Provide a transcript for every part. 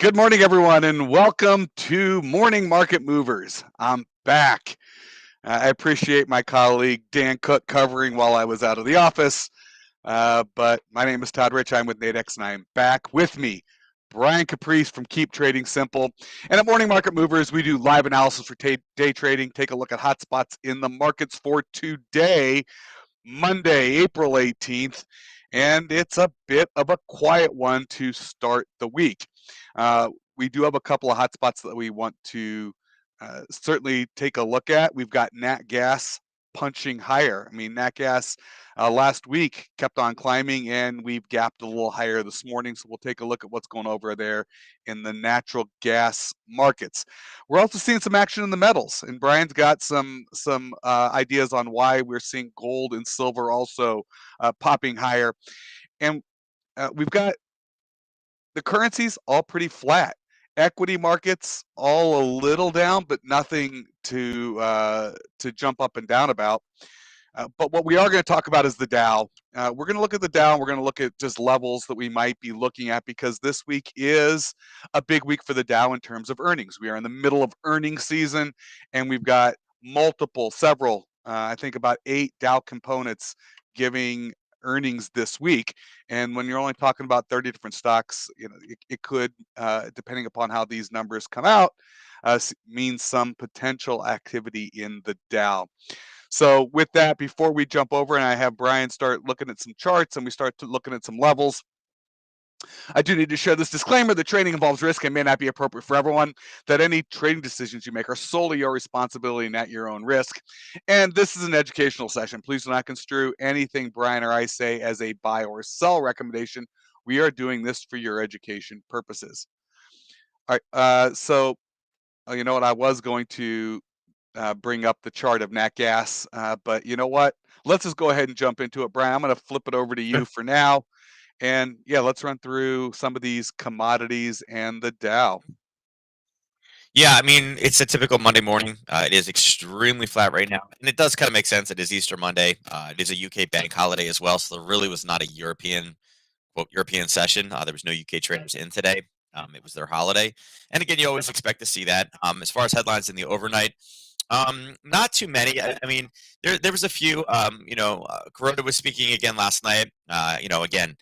Good morning, everyone, and welcome to Morning Market Movers. I'm back. I appreciate my colleague Dan Cook covering while I was out of the office. But my name is Todd Rich. I'm with Nadex, and I am back with me. Brian Caprice from Keep Trading Simple. And at Morning Market Movers, we do live analysis for day trading, take a look at hot spots in the markets for today, Monday, April 18th. And it's a bit of a quiet one to start the week. We do have a couple of hot spots that we want to certainly take a look at. We've got Nat Gas punching higher. I mean, Nat Gas last week kept on climbing, and we've gapped a little higher this morning. So we'll take a look at what's going over there in the natural gas markets. We're also seeing some action in the metals, and Brian's got some ideas on why we're seeing gold and silver also popping higher. And we've got the currencies all pretty flat. Equity markets all a little down, but nothing to jump up and down about. But what we are going to talk about is the Dow. We're going to look at the Dow. And we're going to look at just levels that we might be looking at because this week is a big week for the Dow in terms of earnings. We are in the middle of earnings season, and we've got several, I think about 8 Dow components giving earnings this week. And when you're only talking about 30 different stocks, it could, depending upon how these numbers come out, mean some potential activity in the Dow. So with that, before we jump over and I have Brian start looking at some charts and we start looking at some levels, I do need to share this disclaimer that trading involves risk and may not be appropriate for everyone, that any trading decisions you make are solely your responsibility and at your own risk. And this is an educational session. Please do not construe anything Brian or I say as a buy or sell recommendation. We are doing this for your education purposes. All right, so you know what? I was going to bring up the chart of Nat Gas, but you know what? Let's just go ahead and jump into it. Brian, I'm going to flip it over to you for now. And yeah, let's run through some of these commodities and the Dow. Yeah, I mean, it's a typical Monday morning. It is extremely flat right now, and it does kind of make sense. It is Easter Monday. It is a UK bank holiday as well, so there really was not a European session. There was no UK traders in today. It was their holiday, and again, you always expect to see that. As far as headlines in the overnight, not too many. I mean, there was a few. Kuroda was speaking again last night. Again,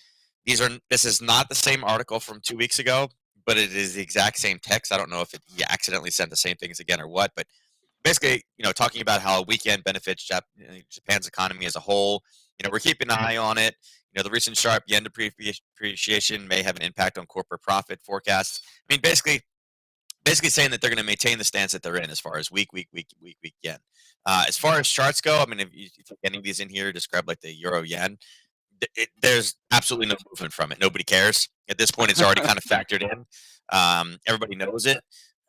this is not the same article from 2 weeks ago, but it is the exact same text. I don't know if he accidentally sent the same things again or what, but basically, talking about how a weekend benefits Japan's economy as a whole. We're keeping an eye on it. The recent sharp yen depreciation may have an impact on corporate profit forecasts. I mean, basically saying that they're going to maintain the stance that they're in as far as week yen. As far as charts go, I mean, if you take any of these in here, describe like the euro yen, there's absolutely no movement from it. Nobody cares at this point. It's already kind of factored in. Everybody knows it.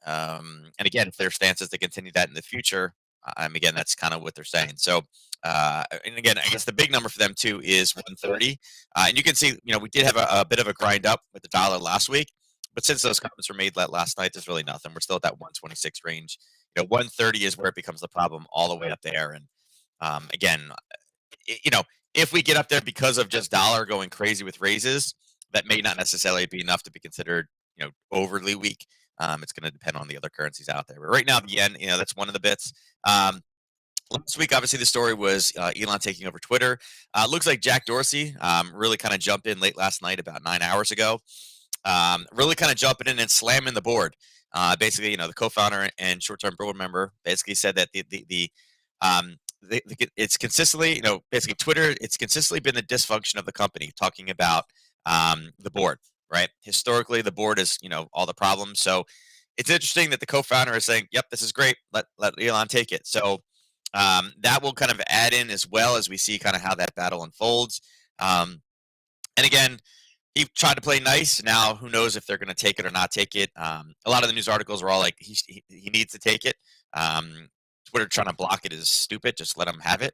And again, if their stance is to continue that in the future, again, that's kind of what they're saying. So, and again, I guess the big number for them too is 130. And you can see, we did have a bit of a grind up with the dollar last week, but since those comments were made last night, there's really nothing. We're still at that 126 range. 130 is where it becomes the problem all the way up there. And again, if we get up there because of just dollar going crazy with raises, that may not necessarily be enough to be considered, overly weak. It's going to depend on the other currencies out there. But right now, the yen, that's one of the bits. Last week, obviously, the story was Elon taking over Twitter. Looks like Jack Dorsey really kind of jumped in late last night, about 9 hours ago. Really kind of jumping in and slamming the board. Basically, the co-founder and short-term board member basically said that it's consistently, basically Twitter, it's consistently been the dysfunction of the company, talking about the board, right? Historically, the board is, all the problems. So it's interesting that the co-founder is saying, yep, this is great. Let Elon take it. So that will kind of add in as well as we see kind of how that battle unfolds. And again, he tried to play nice. Now, who knows if they're going to take it or not take it. A lot of the news articles are all like, he needs to take it. Twitter trying to block it is stupid. Just let him have it.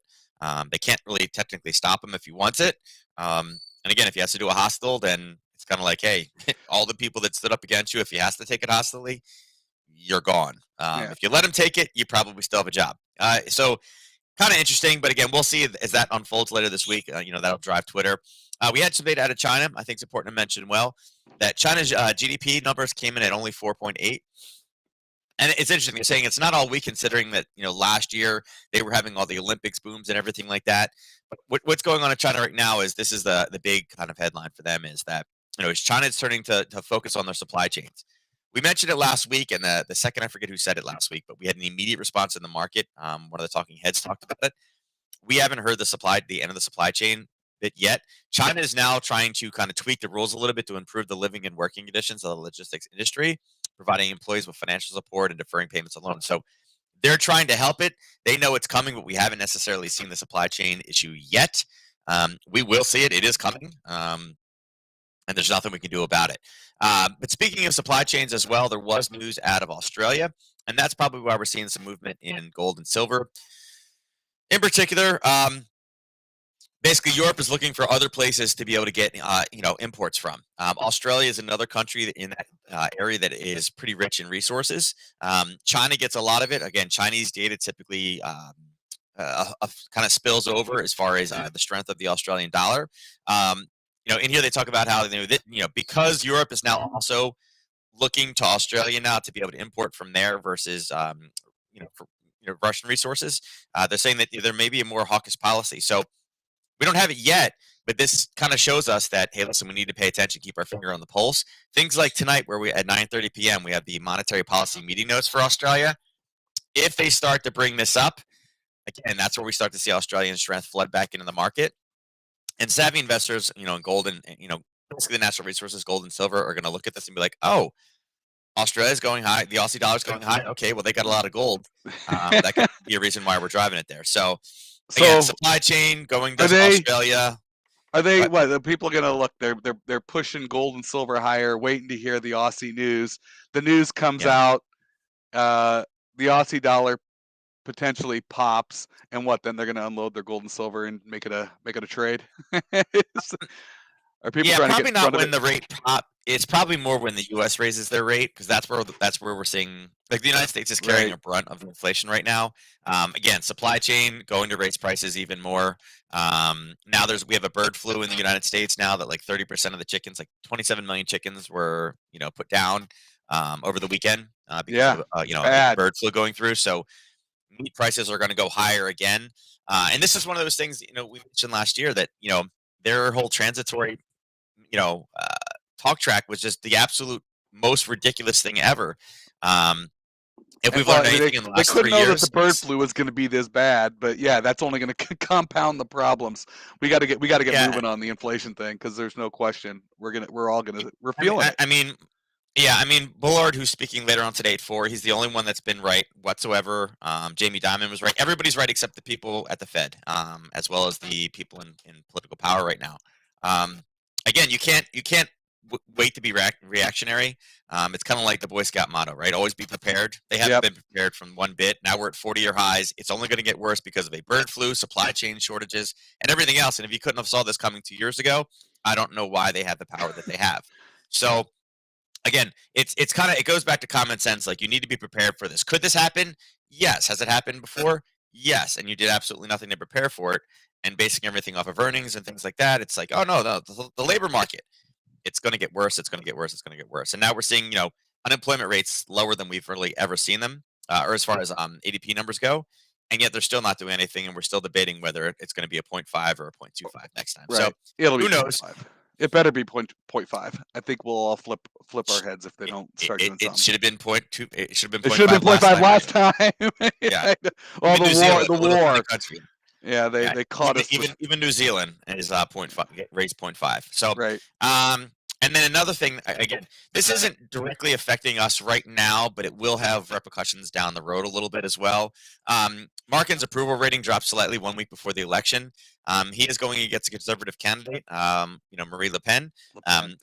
They can't really technically stop him if he wants it. And again, if he has to do a hostile, then it's kind of like, hey, all the people that stood up against you, if he has to take it hostilely, you're gone. If you let him take it, you probably still have a job. So kind of interesting. But again, we'll see as that unfolds later this week. That'll drive Twitter. We had some data out of China. I think it's important to mention. Well, that China's GDP numbers came in at only 4.8. And it's interesting. They're saying it's not all weak, considering that last year they were having all the Olympics booms and everything like that. But what's going on in China right now is this is the big kind of headline for them is that is China is starting to focus on their supply chains. We mentioned it last week, and the second I forget who said it last week, but we had an immediate response in the market. One of the talking heads talked about it. We haven't heard the end of the supply chain bit yet. China is now trying to kind of tweak the rules a little bit to improve the living and working conditions of the logistics industry, providing employees with financial support and deferring payments of loans. So they're trying to help it. They know it's coming, but we haven't necessarily seen the supply chain issue yet. We will see it. It is coming. And there's nothing we can do about it. But speaking of supply chains as well, there was news out of Australia, and that's probably why we're seeing some movement in gold and silver. In particular, basically, Europe is looking for other places to be able to get, imports from. Australia is another country in that area that is pretty rich in resources. China gets a lot of it. Again, Chinese data typically kind of spills over as far as the strength of the Australian dollar. In here they talk about how because Europe is now also looking to Australia now to be able to import from there versus Russian resources. They're saying that there may be a more hawkish policy. So we don't have it yet, but this kind of shows us that, hey, listen, we need to pay attention, keep our finger on the pulse. Things like tonight, where we at 9:30 p.m. we have the monetary policy meeting notes for Australia. If they start to bring this up, again, that's where we start to see Australian strength flood back into the market. And savvy investors, in gold and basically the natural resources, gold and silver, are going to look at this and be like, oh, Australia's going high, the Aussie dollar's going high. Okay, well, they got a lot of gold. That could be a reason why we're driving it there. So again, supply chain going to Australia. Are they what? The people are going to look? They're pushing gold and silver higher, waiting to hear the Aussie news. The news comes out. The Aussie dollar potentially pops, and what? Then they're going to unload their gold and silver and make it a trade. Are people trying to get in front of it? Not when the rate pop. It's probably more when the U.S. raises their rate, because that's where we're seeing, like, the United States is carrying a brunt of inflation right now. Again, supply chain going to raise prices even more. Now we have a bird flu in the United States now that like 30% of the chickens, like 27 million chickens, were put down over the weekend because of bird flu going through. So meat prices are going to go higher again. And this is one of those things we mentioned last year that their whole transitory talk track was just the absolute most ridiculous thing ever. If we've learned anything in the last 3 years, they couldn't know that the bird flu was going to be this bad, but yeah, that's only going to compound the problems. We got to get moving on the inflation thing, because there's no question we're feeling it. Bullard, who's speaking later on today at 4, he's the only one that's been right whatsoever. Jamie Dimon was right. Everybody's right except the people at the Fed, as well as the people in political power right now. Again, you can't wait to be reactionary. It's kind of like the Boy Scout motto, right? Always be prepared. They haven't been prepared from one bit. Now we're at 40-year highs. It's only going to get worse because of a bird flu, supply chain shortages, and everything else. And if you couldn't have saw this coming 2 years ago, I don't know why they have the power that they have. So again, it goes back to common sense. Like, you need to be prepared for this. Could this happen? Yes. Has it happened before? Yes. And you did absolutely nothing to prepare for it. And basing everything off of earnings and things like that, it's like, oh no, the labor market, it's going to get worse. It's going to get worse. It's going to get worse. And now we're seeing, unemployment rates lower than we've really ever seen them, or as far as ADP numbers go. And yet they're still not doing anything, and we're still debating whether it's going to be a 0.5 or a 0.25 next time. Right. So it'll be who knows? 0.5. It better be 0.5. I think we'll all flip our heads if they don't start doing something. It should have been 0.2. It should have been 0.5. It should have been 0.5 last time. Yeah. Well, the war. Yeah, they caught us. Even New Zealand is 0.5, raised 0.5. So right. And then another thing, again, this isn't directly affecting us right now, but it will have repercussions down the road a little bit as well. Markin's approval rating dropped slightly 1 week before the election. He is going against a conservative candidate, Marie Le Pen.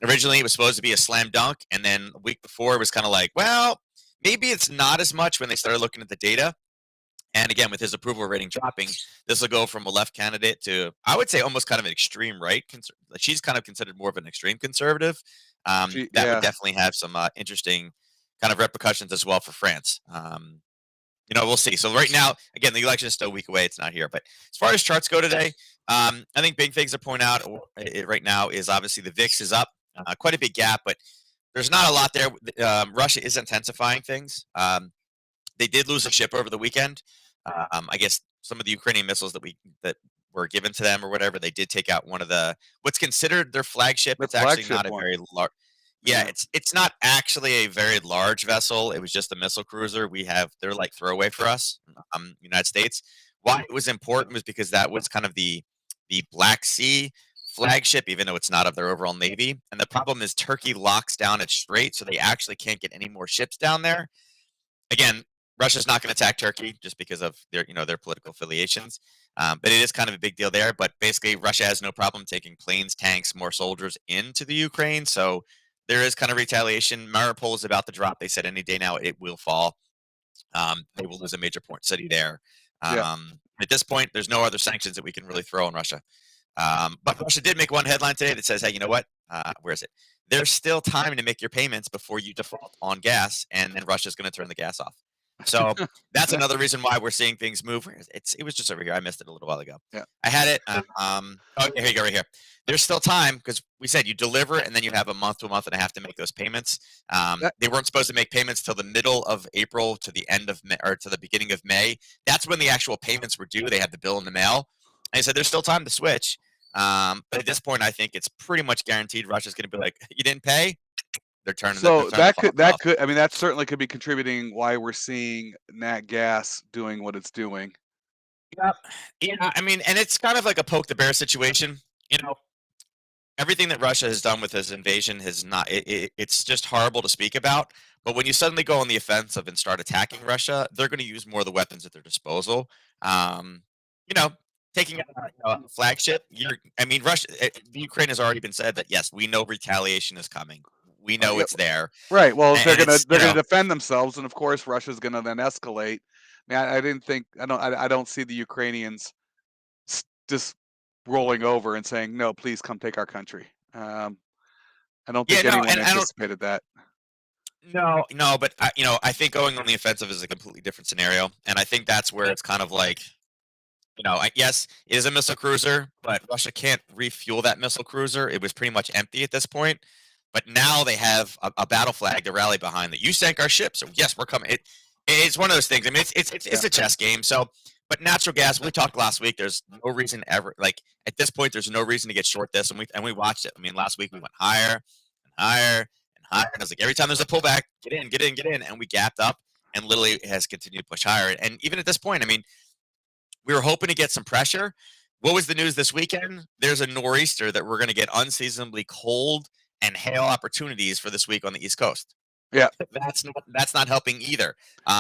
Originally, it was supposed to be a slam dunk, and then a week before, it was kind of like, well, maybe it's not as much when they started looking at the data. And again, with his approval rating dropping, this will go from a left candidate to, I would say, almost kind of an extreme right. She's kind of considered more of an extreme conservative. That would definitely have some interesting kind of repercussions as well for France. We'll see. So right now, again, the election is still a week away. It's not here. But as far as charts go today, I think big things to point out right now is obviously the VIX is up. quite a big gap, but there's not a lot there. Russia is intensifying things. They did lose a ship over the weekend. I guess some of the Ukrainian missiles that were given to them or whatever, they did take out one of what's considered their flagship. Their It's actually flagship not a one. very large. Yeah, Yeah. it's not actually a very large vessel. It was just a missile cruiser. They're like throwaway for us, United States. Why it was important was because that was kind of the Black Sea flagship, even though it's not of their overall navy. And the problem is Turkey locks down its strait, so they actually can't get any more ships down there. Again, Russia's not going to attack Turkey just because of their political affiliations, but it is kind of a big deal there. But basically, Russia has no problem taking planes, tanks, more soldiers into the Ukraine. So there is kind of retaliation. Mariupol is about to drop. They said any day now it will fall. They will lose a major port city there. Yeah. At this point, there's no other sanctions that we can really throw on Russia. But Russia did make one headline today that says, "Hey, you know what? Where is it? There's still time to make your payments before you default on gas, and then Russia's going to turn the gas off." So that's another reason why we're seeing things move. It was just over here. I missed it a little while ago. Yeah. I had it. Oh, here you go, right here. There's still time because we said you deliver and then you have a month to a month and a half to make those payments. They weren't supposed to make payments till the middle of April to the end of May, or to the beginning of May. That's when the actual payments were due. They had the bill in the mail. And I said there's still time to switch. But at this point, I think it's pretty much guaranteed Russia's going to be like, you didn't pay? They're turning So the that could I mean that certainly could be contributing why we're seeing nat gas doing what it's doing. Yeah. Yeah, I mean, and it's kind of like a poke the bear situation. You know, everything that Russia has done with this invasion has not. It's just horrible to speak about. But when you suddenly go on the offensive and start attacking Russia, they're going to use more of the weapons at their disposal. Um, you know, taking out a flagship. I mean, the Ukraine has already been said that yes, we know retaliation is coming. We know Yeah, it's there, right. Well, and it's they're gonna defend themselves, and of course, Russia's gonna then escalate. I mean, I didn't think I don't see the Ukrainians just rolling over and saying no, please come take our country. I don't yeah, think no, anyone and I don't. anticipated that. No, but I think going on the offensive is a completely different scenario, and I think that's where it's kind of like, yes, it is a missile cruiser, but Russia can't refuel that missile cruiser. It was pretty much empty at this point. But now they have a battle flag to rally behind that you sank our ship, so yes, we're coming. It's one of those things. I mean, it's a chess game. So, but natural gas, we talked last week. There's no reason ever, like at this point, there's no reason to get short this, and we watched it. I mean, last week we went higher and higher and higher, and I was like, every time there's a pullback, get in, get in, get in, and we gapped up, and literally it has continued to push higher. And even at this point, I mean, we were hoping to get some pressure. What was the news this weekend? There's a nor'easter that we're going to get unseasonably cold and hail opportunities for this week on the East Coast. Yeah. That's not helping either.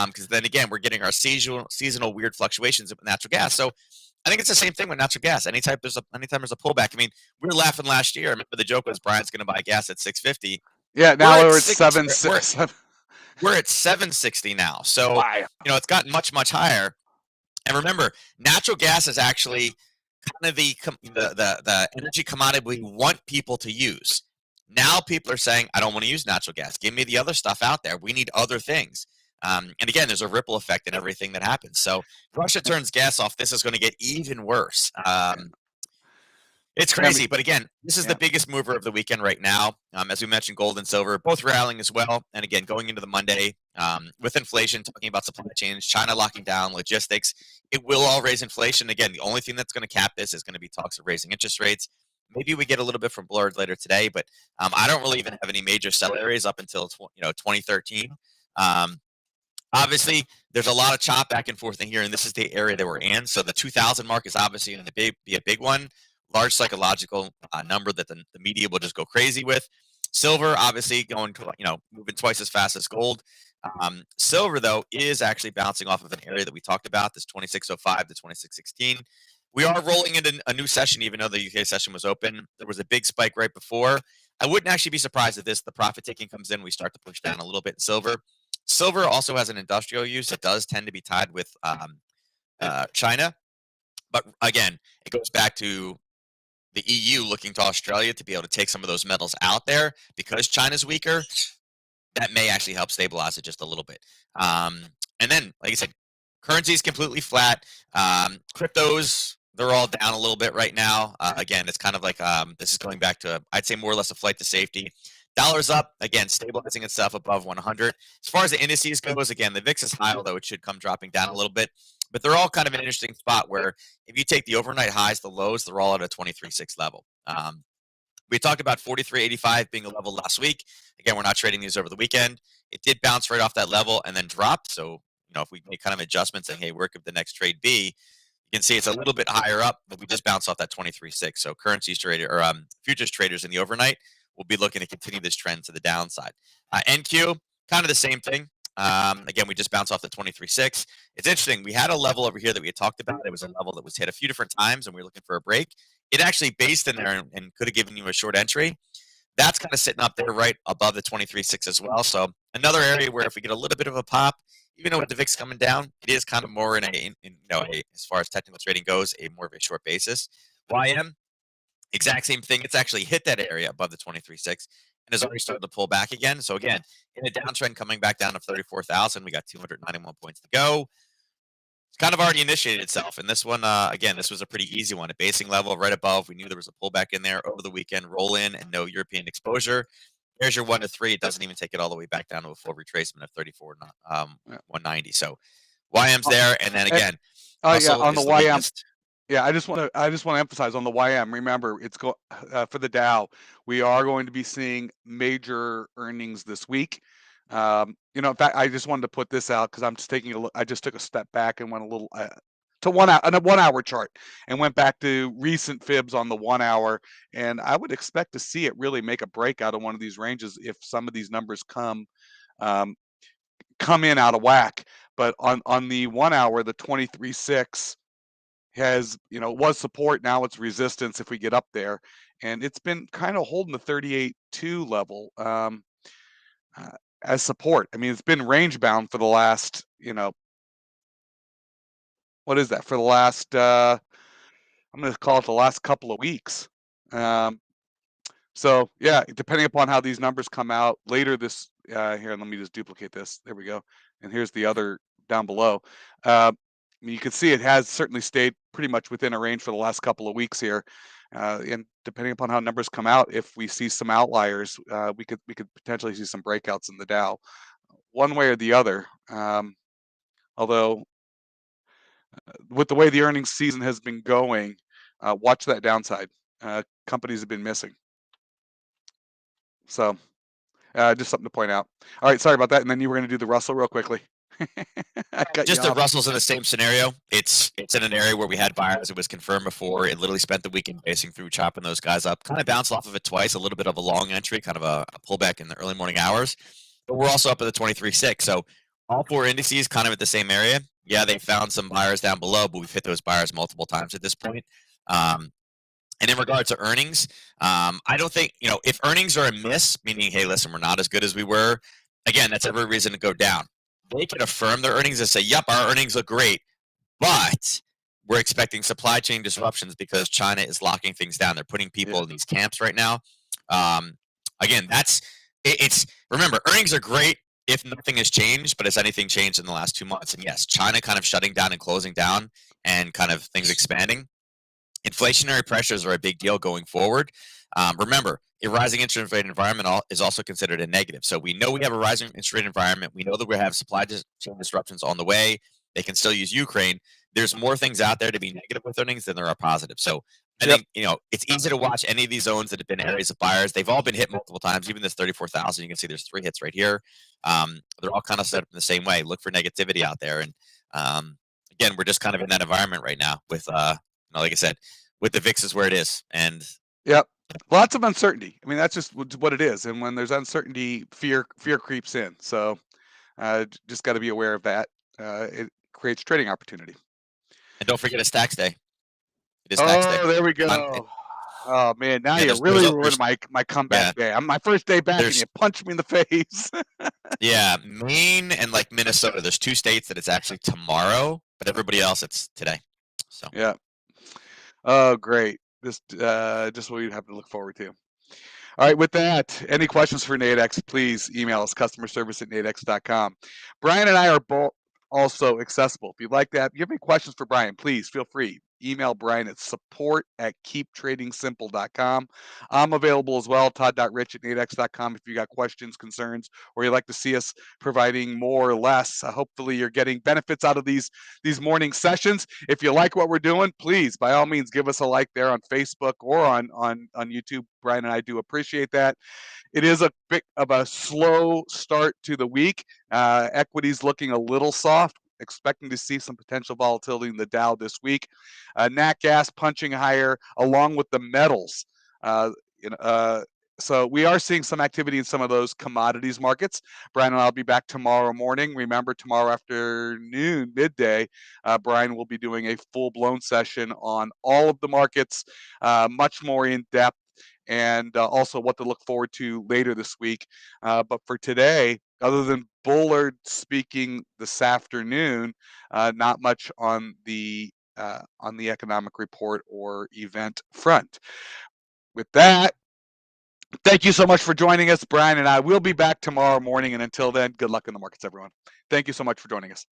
Because then again, we're getting our seasonal weird fluctuations with natural gas. So I think it's the same thing with natural gas. Anytime there's a pullback. I mean, we were laughing last year. I remember the joke was Brian's going to buy gas at $6.50. Yeah. Now we're at seven. We're at $7.60 now. So Wow. it's gotten much higher. And remember, natural gas is actually kind of the energy commodity we want people to use. Now people are saying, I don't want to use natural gas. Give me the other stuff out there. We need other things. And again, there's a ripple effect in everything that happens. So Russia turns gas off. This is going to get even worse. It's crazy. But again, this is the biggest mover of the weekend right now. As we mentioned, gold and silver, both rallying as well. And again, going into the Monday with inflation, talking about supply chains, China locking down, logistics, it will all raise inflation. Again, the only thing that's going to cap this is going to be talks of raising interest rates. Maybe we get a little bit from Blurred later today, but I don't really even have any major sell areas up until 2013. Obviously, there's a lot of chop back and forth in here, and this is the area that we're in. So the 2,000 mark is obviously going to be a big one, large psychological number that the media will just go crazy with. Silver, obviously, going to moving twice as fast as gold. Silver, though, is actually bouncing off of an area that we talked about, this 2605 to 2616. We are rolling into a new session, even though the UK session was open. There was a big spike right before. I wouldn't actually be surprised if the profit taking comes in. We start to push down a little bit in silver. Silver also has an industrial use. It does tend to be tied with China. But again, it goes back to the EU looking to Australia to be able to take some of those metals out there because China's weaker. That may actually help stabilize it just a little bit. And then, like I said, currency is completely flat. Cryptos, they're all down a little bit right now. Again, it's kind of like this is going back to, I'd say, more or less a flight to safety. Dollar's up, again, stabilizing itself above 100. As far as the indices goes, again, the VIX is high, although it should come dropping down a little bit. But they're all kind of an interesting spot where if you take the overnight highs, the lows, they're all at a 23.6 level. We talked about 43.85 being a level last week. Again, we're not trading these over the weekend. It did bounce right off that level and then drop. So, if we make kind of adjustments saying, hey, where could the next trade be? You can see it's a little bit higher up, but we just bounced off that 23.6. So currencies trader or futures traders in the overnight will be looking to continue this trend to the downside. NQ, kind of the same thing. Again, we just bounced off the 23.6. It's interesting. We had a level over here that we had talked about. It was a level that was hit a few different times, and we were looking for a break. It actually based in there and could have given you a short entry. That's kind of sitting up there right above the 23.6 as well. So another area where if we get a little bit of a pop, even though with the VIX coming down, it is kind of more as far as technical trading goes, a more of a short basis. YM, exact same thing. It's actually hit that area above the 23.6 and has already started to pull back again. So again, in a downtrend coming back down to 34,000, we got 291 points to go. It's kind of already initiated itself. And this one, again, this was a pretty easy one. A basing level right above. We knew there was a pullback in there over the weekend, roll in and no European exposure. There's your 1 to 3. It doesn't even take it all the way back down to a full retracement of 190. So YM's there, and then again, yeah, on the YM. Weakest. Yeah, I just want to emphasize on the YM. Remember, it's for the Dow. We are going to be seeing major earnings this week. In fact, I just wanted to put this out because I'm just taking a look. I just took a step back and went a little to 1 hour on a 1 hour chart and went back to recent fibs on the 1 hour. And I would expect to see it really make a break out of one of these ranges if some of these numbers come in out of whack. But on the 1 hour, the 23.6 has, was support. Now it's resistance if we get up there. And it's been kind of holding the 38.2 level as support. I mean, it's been range bound for the last, what is that? For the last, I'm going to call it the last couple of weeks. So yeah, depending upon how these numbers come out later this, here, let me just duplicate this. There we go. And here's the other down below. You can see it has certainly stayed pretty much within a range for the last couple of weeks here. And depending upon how numbers come out, if we see some outliers, we could potentially see some breakouts in the Dow, one way or the other. Although, with the way the earnings season has been going, watch that downside. Companies have been missing. So, just something to point out. All right, sorry about that. And then you were going to do the Russell real quickly. Just the Russell's in the same scenario. It's in an area where we had buyers. It was confirmed before. It literally spent the weekend basing through, chopping those guys up. Kind of bounced off of it twice. A little bit of a long entry, kind of a pullback in the early morning hours. But we're also up at the 23.6. So all four indices kind of at the same area. Yeah, they found some buyers down below, but we've hit those buyers multiple times at this point. And in regards to earnings, I don't think, if earnings are a miss, meaning, hey, listen, we're not as good as we were, again, that's every reason to go down. They can affirm their earnings and say, yep, our earnings look great, but we're expecting supply chain disruptions because China is locking things down. They're putting people in these camps right now. Again, remember, earnings are great if nothing has changed, but has anything changed in the last 2 months? And yes, China kind of shutting down and closing down and kind of things expanding. Inflationary pressures are a big deal going forward. Remember, a rising interest rate environment is also considered a negative. So we know we have a rising interest rate environment. We know that we have supply chain disruptions on the way. They can still use Ukraine. There's more things out there to be negative with earnings than there are positive. So I think, it's easy to watch any of these zones that have been areas of buyers. They've all been hit multiple times. Even this 34,000, you can see there's 3 hits right here. They're all kind of set up in the same way. Look for negativity out there. And again, we're just kind of in that environment right now with, like I said, with the VIX is where it is. And yep. Lots of uncertainty. I mean, that's just what it is. And when there's uncertainty, fear creeps in. So just got to be aware of that. It creates trading opportunity. And don't forget it's tax day. It is tax day. Oh, there we go. Oh man, now you really ruined my comeback day. I'm my first day back, and you punched me in the face. Yeah, Maine and like Minnesota. There's 2 states that it's actually tomorrow, but everybody else it's today. So yeah. Oh, great. Just what we'd have to look forward to. All right, with that, any questions for Nadex, please email us, customerservice@nadex.com. Brian and I are both also accessible. If you'd like that, if you have any questions for Brian, please feel free. email Brian at support@keeptradingsimple.com. I'm available as well, todd.rich@nadex.com if you got questions, concerns, or you'd like to see us providing more or less. Hopefully you're getting benefits out of these morning sessions. If you like what we're doing, please, by all means, give us a like there on Facebook or on YouTube. Brian and I do appreciate that. It is a bit of a slow start to the week. Equities looking a little soft. Expecting to see some potential volatility in the Dow this week. Nat gas punching higher, along with the metals. Uh, you know, so we are seeing some activity in some of those commodities markets. Brian and I'll be back tomorrow morning. Remember, tomorrow afternoon, midday, Brian will be doing a full-blown session on all of the markets, much more in depth, and also what to look forward to later this week. But for today, other than Bullard speaking this afternoon, not much on the economic report or event front. With that, thank you so much for joining us. Brian and I will be back tomorrow morning. And until then, good luck in the markets, everyone. Thank you so much for joining us.